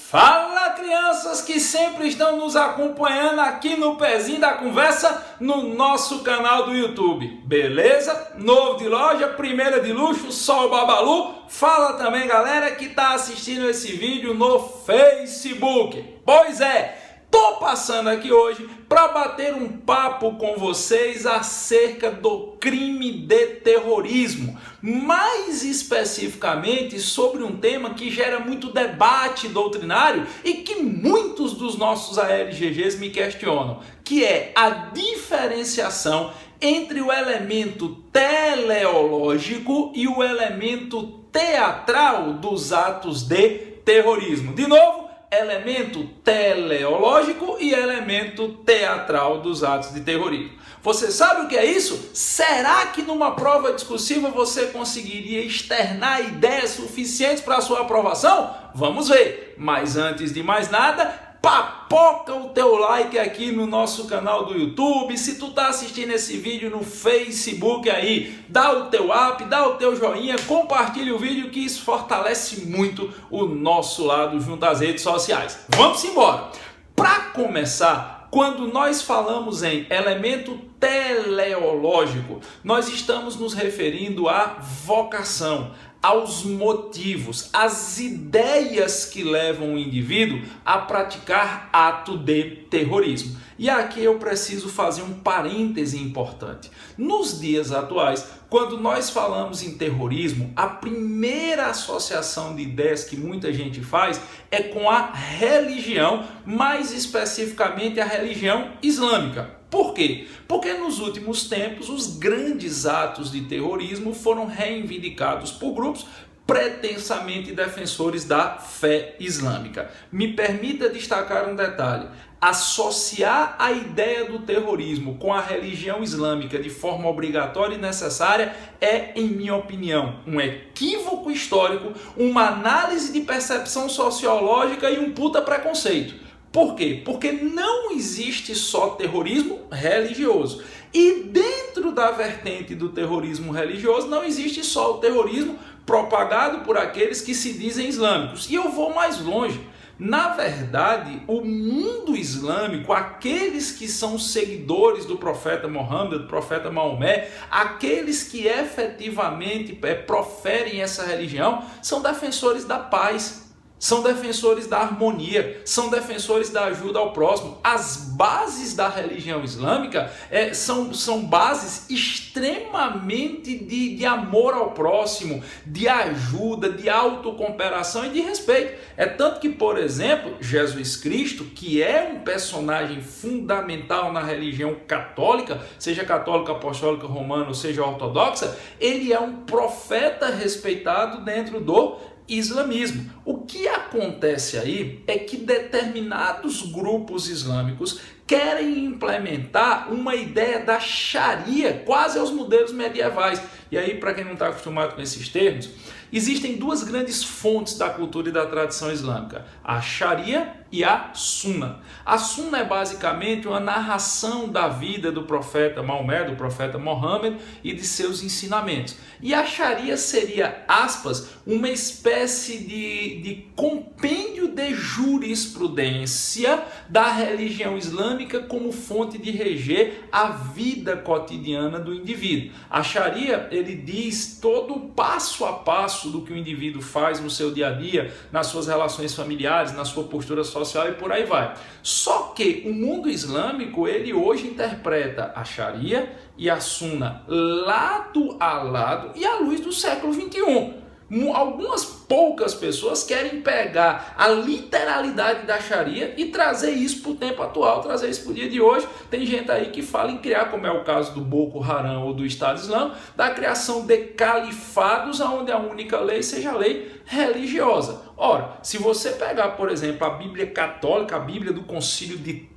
Fala, crianças que sempre estão nos acompanhando aqui no Pezinho da Conversa no nosso canal do YouTube, beleza? Novo de loja, primeira de luxo, só o Babalu. Fala também, galera, que está assistindo esse vídeo no Facebook. Pois é, tô passando aqui hoje para bater um papo com vocês acerca do crime de terrorismo, mais especificamente sobre um tema que gera muito debate doutrinário e que muitos dos nossos ALGGs me questionam, que é a diferenciação entre o elemento teleológico e o elemento teatral dos atos de terrorismo. De novo, elemento teleológico e elemento teatral dos atos de terrorismo. Você sabe o que é isso? Será que numa prova discursiva você conseguiria externar ideias suficientes para a sua aprovação? Vamos ver. Mas antes de mais nada, papoca o teu like aqui no nosso canal do YouTube. Se tu tá assistindo esse vídeo no Facebook aí, dá o teu up, dá o teu joinha, compartilha o vídeo, que isso fortalece muito o nosso lado junto às redes sociais. Vamos embora. Para começar, quando nós falamos em elemento teleológico, nós estamos nos referindo à vocação, aos motivos, às ideias que levam o indivíduo a praticar ato de terrorismo. E aqui eu preciso fazer um parêntese importante. Nos dias atuais, quando nós falamos em terrorismo, a primeira associação de ideias que muita gente faz é com a religião, mais especificamente a religião islâmica. Por quê? Porque nos últimos tempos os grandes atos de terrorismo foram reivindicados por grupos pretensamente defensores da fé islâmica. Me permita destacar um detalhe. Associar a ideia do terrorismo com a religião islâmica de forma obrigatória e necessária é, em minha opinião, um equívoco histórico, uma análise de percepção sociológica e um puta preconceito. Por quê? Porque não existe só terrorismo religioso. E dentro da vertente do terrorismo religioso não existe só o terrorismo propagado por aqueles que se dizem islâmicos. E eu vou mais longe. Na verdade, o mundo islâmico, aqueles que são seguidores do profeta Mohammed, do profeta Maomé, aqueles que efetivamente proferem essa religião, são defensores da paz. São defensores da harmonia, são defensores da ajuda ao próximo. As bases da religião islâmica são bases extremamente de amor ao próximo, de ajuda, de autocooperação e de respeito. É tanto que, por exemplo, Jesus Cristo, que é um personagem fundamental na religião católica, seja católica, apostólica, romana ou seja ortodoxa, ele é um profeta respeitado dentro do islamismo. O que acontece aí é que determinados grupos islâmicos querem implementar uma ideia da Sharia, quase aos modelos medievais. E aí, para quem não está acostumado com esses termos, existem duas grandes fontes da cultura e da tradição islâmica, a Sharia e a Sunna. A Sunna é basicamente uma narração da vida do profeta Maomé, do profeta Mohammed e de seus ensinamentos. E a Sharia seria, aspas, uma espécie de compêndio de jurisprudência da religião islâmica como fonte de reger a vida cotidiana do indivíduo. A Sharia, ele diz todo o passo a passo do que o indivíduo faz no seu dia a dia, nas suas relações familiares, na sua postura social e por aí vai. Só que o mundo islâmico, ele hoje interpreta a Sharia e a Sunna lado a lado e à luz do século XXI. Algumas poucas pessoas querem pegar a literalidade da Sharia e trazer isso para o tempo atual, trazer isso para o dia de hoje. Tem gente aí que fala em criar, como é o caso do Boko Haram ou do Estado Islâmico, da criação de califados onde a única lei seja a lei religiosa. Ora, se você pegar, por exemplo, a Bíblia católica, a Bíblia do Concílio de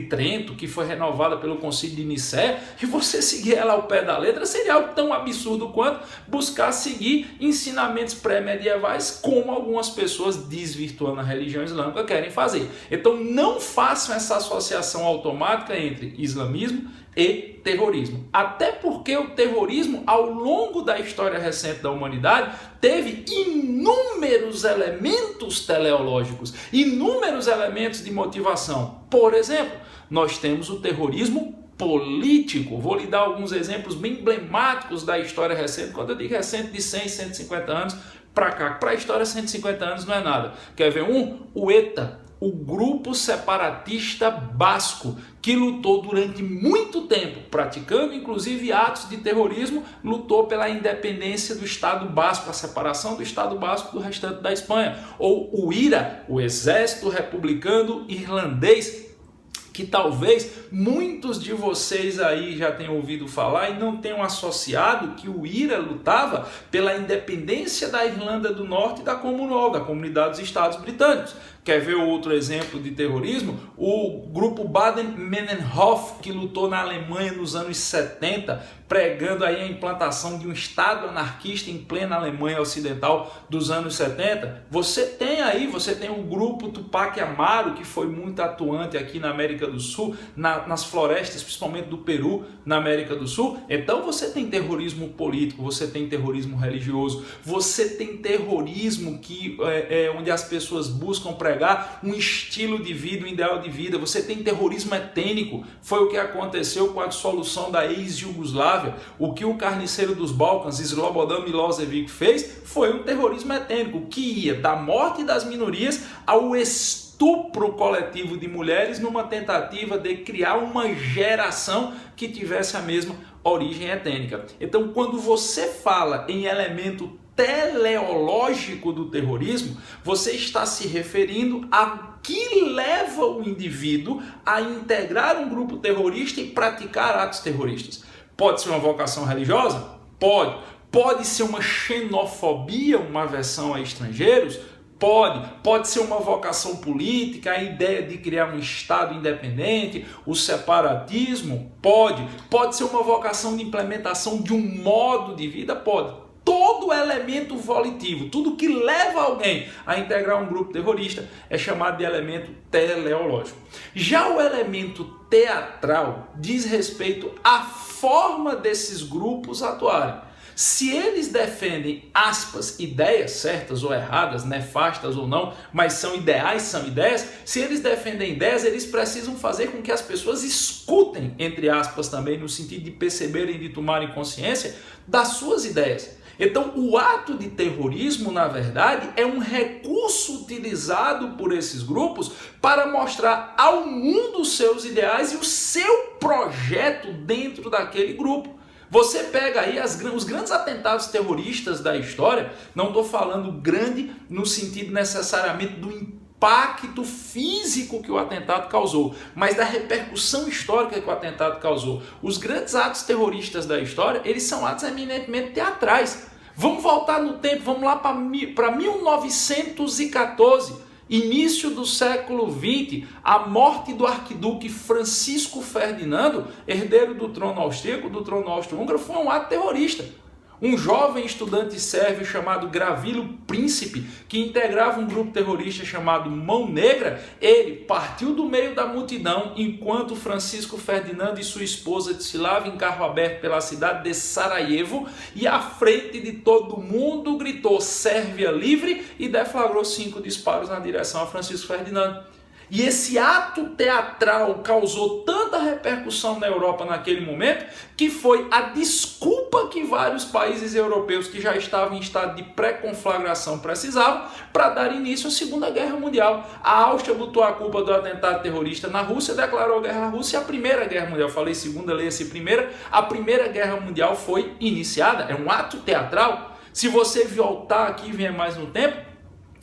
Trento, que foi renovada pelo Concílio de Nicéia, e você seguir ela ao pé da letra, seria algo tão absurdo quanto buscar seguir ensinamentos pré-medievais, como algumas pessoas desvirtuando a religião islâmica querem fazer. Então não façam essa associação automática entre islamismo e terrorismo. Até porque o terrorismo, ao longo da história recente da humanidade, teve inúmeros elementos teleológicos, inúmeros elementos de motivação. Por exemplo, nós temos o terrorismo político. Vou lhe dar alguns exemplos bem emblemáticos da história recente. Quando eu digo recente, de 100, 150 anos para cá. Para a história, 150 anos não é nada. Quer ver um? O ETA, o grupo separatista basco, que lutou durante muito tempo, praticando inclusive atos de terrorismo, lutou pela independência do Estado Basco, a separação do Estado Basco do restante da Espanha. Ou o IRA, o Exército Republicano Irlandês, que talvez muitos de vocês aí já tenham ouvido falar e não tenham associado que o IRA lutava pela independência da Irlanda do Norte e da Commonwealth, da Comunidade dos Estados Britânicos. Quer ver outro exemplo de terrorismo? O grupo Baden-Meinhof, que lutou na Alemanha nos anos 70, pregando aí a implantação de um Estado anarquista em plena Alemanha Ocidental dos anos 70. Você tem o grupo Tupac Amaru, que foi muito atuante aqui na América do Sul, nas florestas, principalmente do Peru, na América do Sul. Então você tem terrorismo político, você tem terrorismo religioso, você tem terrorismo onde as pessoas buscam pregar um estilo de vida, um ideal de vida. Você tem terrorismo étnico, foi o que aconteceu com a dissolução da ex-Iugoslávia. O que o carniceiro dos Balcãs, Slobodan Milosevic, fez foi um terrorismo étnico, que ia da morte das minorias ao estupro coletivo de mulheres, numa tentativa de criar uma geração que tivesse a mesma origem étnica. Então, quando você fala em elemento teleológico do terrorismo, você está se referindo a que leva o indivíduo a integrar um grupo terrorista e praticar atos terroristas. Pode ser uma vocação religiosa? Pode. Pode ser uma xenofobia, uma aversão a estrangeiros? Pode ser uma vocação política, a ideia de criar um Estado independente, o separatismo? Pode ser uma vocação de implementação de um modo de vida? Pode. Todo elemento volitivo, tudo que leva alguém a integrar um grupo terrorista é chamado de elemento teleológico. Já o elemento teatral diz respeito à forma desses grupos atuarem. Se eles defendem, aspas, ideias certas ou erradas, nefastas ou não, mas são ideais, são ideias, se eles defendem ideias, eles precisam fazer com que as pessoas escutem, entre aspas também, no sentido de perceberem, de tomarem consciência das suas ideias. Então, o ato de terrorismo, na verdade, é um recurso utilizado por esses grupos para mostrar ao mundo os seus ideais e o seu projeto dentro daquele grupo. Você pega aí os grandes atentados terroristas da história, não estou falando grande no sentido necessariamente do impacto físico que o atentado causou, mas da repercussão histórica que o atentado causou. Os grandes atos terroristas da história, eles são atos eminentemente teatrais. Vamos voltar no tempo, vamos lá para 1914, início do século XX, a morte do arquiduque Francisco Ferdinando, herdeiro do trono austríaco, do trono austro-húngaro, foi um ato terrorista. Um jovem estudante sérvio chamado Gravilo Príncipe, que integrava um grupo terrorista chamado Mão Negra, ele partiu do meio da multidão enquanto Francisco Ferdinando e sua esposa desfilavam em carro aberto pela cidade de Sarajevo e à frente de todo mundo gritou Sérvia livre e deflagrou 5 disparos na direção a Francisco Ferdinando. E esse ato teatral causou tanta repercussão na Europa naquele momento que foi a desculpa que vários países europeus que já estavam em estado de pré-conflagração precisavam para dar início à Segunda Guerra Mundial. A Áustria botou a culpa do atentado terrorista na Rússia, declarou guerra à Rússia e a Primeira Guerra Mundial, falei segunda, leia-se primeira, a Primeira Guerra Mundial foi iniciada. É um ato teatral. Se você voltar aqui e vier mais no tempo,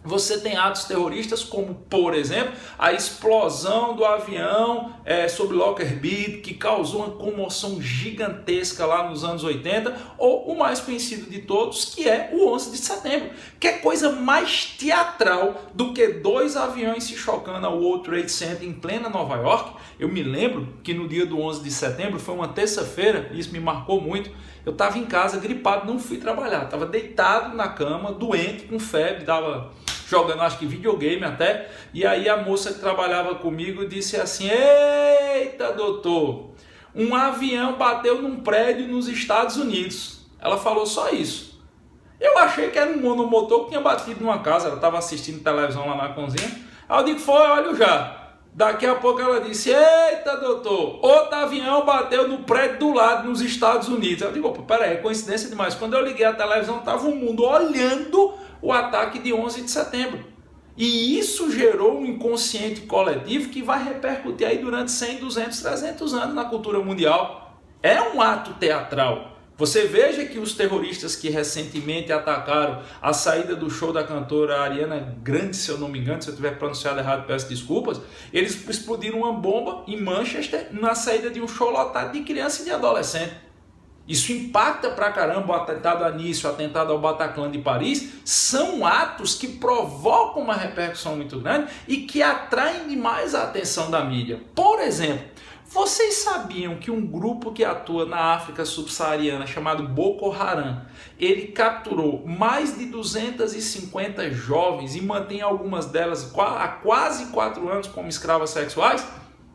você tem atos terroristas como, por exemplo, a explosão do avião sobre Lockerbie, que causou uma comoção gigantesca lá nos anos 80, ou o mais conhecido de todos, que é o 11 de setembro. Que é coisa mais teatral do que 2 aviões se chocando ao World Trade Center em plena Nova York. Eu me lembro que no dia do 11 de setembro, foi uma terça-feira, isso me marcou muito, eu estava em casa gripado, não fui trabalhar, estava deitado na cama, doente, com febre, estava jogando acho que videogame até, e aí a moça que trabalhava comigo disse assim: eita doutor, um avião bateu num prédio nos Estados Unidos. Ela falou só isso. Eu achei que era um monomotor que tinha batido numa casa, ela estava assistindo televisão lá na cozinha. Aí eu digo, foi, olha já. Daqui a pouco ela disse, eita doutor, outro avião bateu no prédio do lado nos Estados Unidos. Eu digo, opa, peraí, é coincidência demais. Quando eu liguei a televisão, estava o mundo olhando o ataque de 11 de setembro. E isso gerou um inconsciente coletivo que vai repercutir aí durante 100, 200, 300 anos na cultura mundial. É um ato teatral. Você veja que os terroristas que recentemente atacaram a saída do show da cantora Ariana Grande, se eu não me engano, se eu tiver pronunciado errado, peço desculpas, eles explodiram uma bomba em Manchester na saída de um show lotado de criança e de adolescente. Isso impacta pra caramba. O atentado a Nice, o atentado ao Bataclan de Paris, são atos que provocam uma repercussão muito grande e que atraem demais a atenção da mídia. Por exemplo, vocês sabiam que um grupo que atua na África subsaariana chamado Boko Haram, ele capturou mais de 250 jovens e mantém algumas delas há quase 4 anos como escravas sexuais?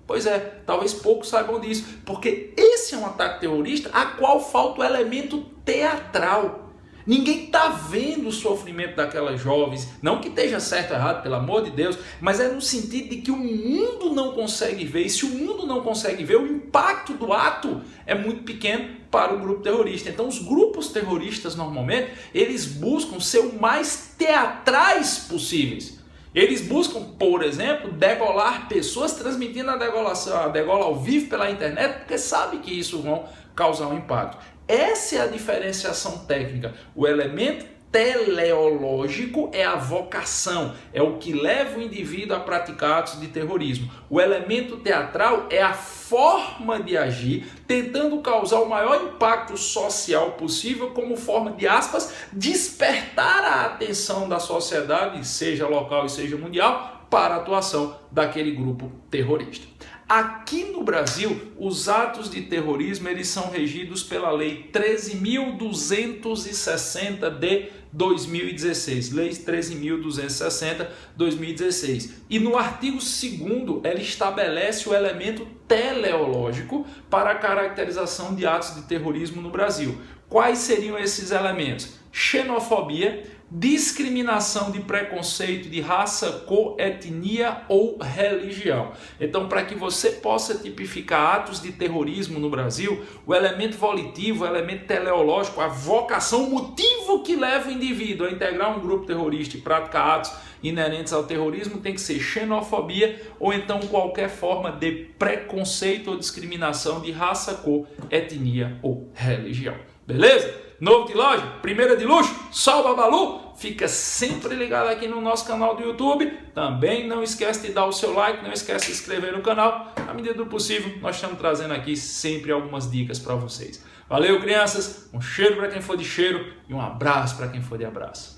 Pois é, talvez poucos saibam disso, porque esse é um ataque terrorista a qual falta o elemento teatral. Ninguém está vendo o sofrimento daquelas jovens, não que esteja certo ou errado, pelo amor de Deus, mas é no sentido de que o mundo não consegue ver, e se o mundo não consegue ver, o impacto do ato é muito pequeno para o grupo terrorista. Então os grupos terroristas normalmente, eles buscam ser o mais teatrais possíveis. Eles buscam, por exemplo, degolar pessoas transmitindo a degola ao vivo pela internet, porque sabe que isso vai causar um impacto. Essa é a diferenciação técnica. O elemento teleológico é a vocação, é o que leva o indivíduo a praticar atos de terrorismo. O elemento teatral é a forma de agir, tentando causar o maior impacto social possível como forma de, aspas, despertar a atenção da sociedade, seja local e seja mundial, para a atuação daquele grupo terrorista. Aqui no Brasil, os atos de terrorismo eles são regidos pela Lei 13.260 de 2016. Lei 13.260 de 2016. E no artigo 2º, ela estabelece o elemento teleológico para a caracterização de atos de terrorismo no Brasil. Quais seriam esses elementos? Xenofobia, discriminação de preconceito de raça, cor, etnia ou religião. Então, para que você possa tipificar atos de terrorismo no Brasil, o elemento volitivo, o elemento teleológico, a vocação, o motivo que leva o indivíduo a integrar um grupo terrorista e praticar atos inerentes ao terrorismo tem que ser xenofobia ou então qualquer forma de preconceito ou discriminação de raça, cor, etnia ou religião. Beleza? Novo de loja, primeira de luxo, só o Babalu. Fica sempre ligado aqui no nosso canal do YouTube. Também não esquece de dar o seu like, não esquece de se inscrever no canal. Na medida do possível, nós estamos trazendo aqui sempre algumas dicas para vocês. Valeu, crianças. Um cheiro para quem for de cheiro e um abraço para quem for de abraço.